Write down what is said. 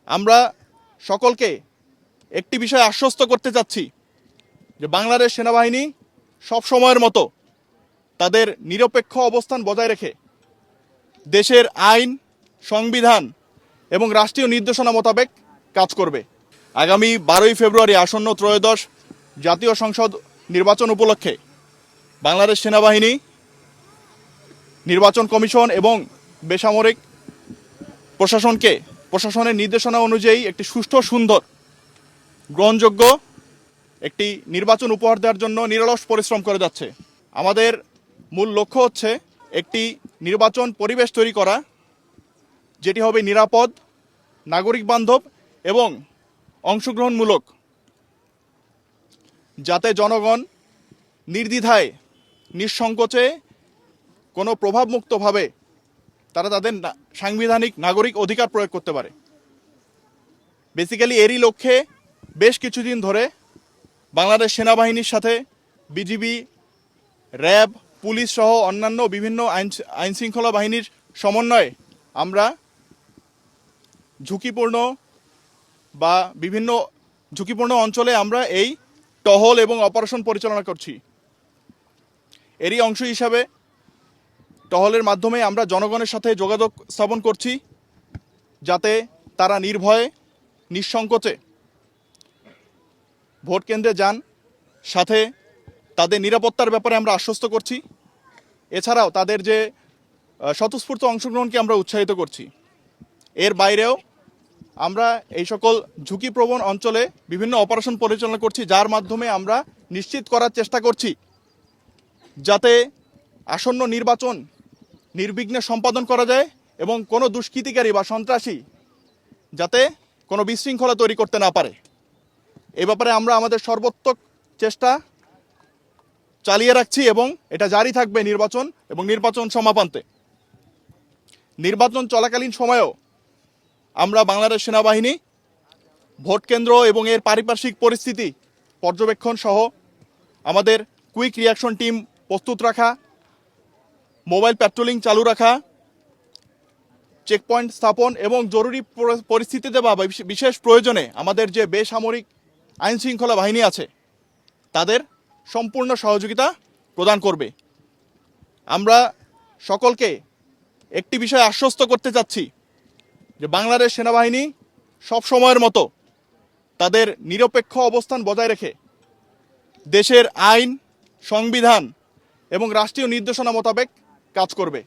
আমরা সকলকে একটি বিষয় আশ্বস্ত করতে চাচ্ছি যে বাংলাদেশ সেনাবাহিনী সব সময়ের মতো তাদের নিরপেক্ষ অবস্থান বজায় রেখে দেশের আইন, সংবিধান এবং রাষ্ট্রীয় নির্দেশনা মোতাবেক কাজ করবে। আগামী 12ই ফেব্রুয়ারি আসন্ন ত্রয়োদশ জাতীয় সংসদ নির্বাচন উপলক্ষে বাংলাদেশ সেনাবাহিনী, নির্বাচন কমিশন এবং বেসামরিক প্রশাসনের নির্দেশনা অনুযায়ী একটি সুষ্ঠু, সুন্দর, গ্রহণযোগ্য একটি নির্বাচন উপহার দেওয়ার জন্য নিরলস পরিশ্রম করে যাচ্ছে। আমাদের মূল লক্ষ্য হচ্ছে একটি নির্বাচন পরিবেশ তৈরি করা, যেটি হবে নিরাপদ, নাগরিক বান্ধব এবং অংশগ্রহণমূলক, যাতে জনগণ নির্দ্বিধায়, নিঃসংকোচে, কোনো প্রভাবমুক্তভাবে তারা তাদের সাংবিধানিক নাগরিক অধিকার প্রয়োগ করতে পারে। বেসিক্যালি এরই লক্ষ্যে বেশ কিছুদিন ধরে বাংলাদেশ সেনাবাহিনীর সাথে বিজিবি, র্যাব, পুলিশ সহ অন্যান্য বিভিন্ন আইনশৃঙ্খলা বাহিনীর সমন্বয়ে আমরা ঝুঁকিপূর্ণ অঞ্চলে আমরা এই টহল এবং অপারেশন পরিচালনা করছি। এরই অংশ হিসাবে টহলের মাধ্যমে আমরা জনগণের সাথে যোগাযোগ স্থাপন করছি, যাতে তারা নির্ভয়ে, নিঃসংকোচে ভোট কেন্দ্রে যান। সাথে তাদের নিরাপত্তার ব্যাপারে আমরা আশ্বস্ত করছি। এছাড়াও তাদের যে স্বতঃস্ফূর্ত অংশগ্রহণকে আমরা উৎসাহিত করছি। এর বাইরেও আমরা এই সকল ঝুঁকিপ্রবণ অঞ্চলে বিভিন্ন অপারেশন পরিচালনা করছি, যার মাধ্যমে আমরা নিশ্চিত করার চেষ্টা করছি যাতে আসন্ন নির্বাচন নির্বিঘ্নে সম্পাদন করা যায় এবং কোনো দুষ্কৃতিকারী বা সন্ত্রাসী যাতে কোনো বিশৃঙ্খলা তৈরি করতে না পারে। এ ব্যাপারে আমরা আমাদের সর্বোত্তক চেষ্টা চালিয়ে রাখছি এবং এটা জারি থাকবে নির্বাচন এবং নির্বাচন সমাপন্তে। নির্বাচন চলাকালীন সময়েও আমরা বাংলাদেশ সেনাবাহিনী ভোট কেন্দ্র এবং এর পারিপার্শ্বিক পরিস্থিতি পর্যবেক্ষণ সহ আমাদের কুইক রিয়াকশন টিম প্রস্তুত রাখা, মোবাইল প্যাট্রোলিং চালু রাখা, চেকপয়েন্ট স্থাপন এবং জরুরি পরিস্থিতিতে বা বিশেষ প্রয়োজনে আমাদের যে বেসামরিক আইনশৃঙ্খলা বাহিনী আছে তাদের সম্পূর্ণ সহযোগিতা প্রদান করবে। আমরা সকলকে একটি বিষয় আশ্বস্ত করতে চাচ্ছি যে বাংলাদেশ সেনাবাহিনী সব সময়ের মতো তাদের নিরপেক্ষ অবস্থান বজায় রেখে দেশের আইন, সংবিধান এবং রাষ্ট্রীয় নির্দেশনা মোতাবেক কাজ করবে।